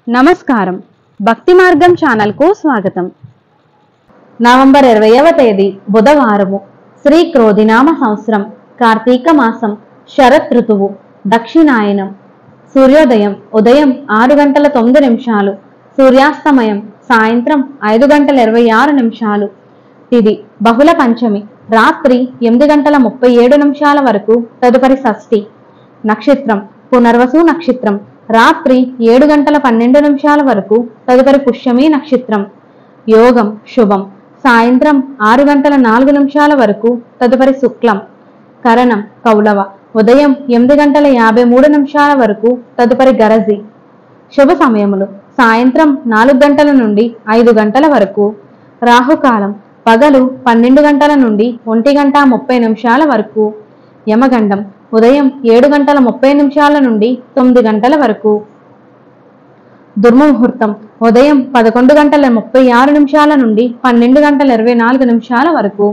నమస్కారం. భక్తి మార్గం ఛానల్ కు స్వాగతం. నవంబర్ 20వ తేదీ బుధవారము. శ్రీ క్రోధినామ సంవత్సరం, కార్తీక మాసం, శరత్ ఋతువు, దక్షిణాయనం. సూర్యోదయం ఉదయం 6:09, సూర్యాస్తమయం సాయంత్రం 5:26. తిథి బహుళ పంచమి, రాత్రి 8:37 వరకు, తదుపరి షష్ఠి. నక్షత్రం పునర్వసు నక్షత్రం, రాత్రి 7:12 వరకు, తదుపరి పుష్యమి నక్షత్రం. యోగం శుభం, సాయంత్రం 6:04 వరకు, తదుపరి శుక్లం. కరణం కౌలవ, ఉదయం 8:53 వరకు, తదుపరి గరజి. శుభ సమయములు సాయంత్రం 4 గంటల నుండి 5 గంటల వరకు. రాహుకాలం పగలు 12 గంటల నుండి 1:30 వరకు. యమగండం ఉదయం 7:30 నుండి 9 గంటల వరకు. దుర్ముహూర్తం ఉదయం 11:36 నుండి 12:24 వరకు.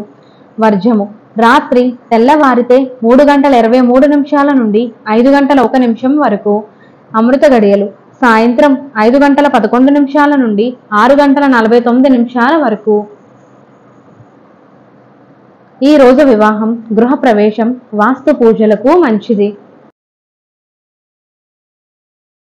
వర్జము రాత్రి తెల్లవారితే 3:23 నుండి 5:01 వరకు. అమృత గడియలు సాయంత్రం 5:11 నుండి 6:49 వరకు. ఈ రోజు వివాహం, గృహ ప్రవేశం, వాస్తు పూజలకు మంచిది.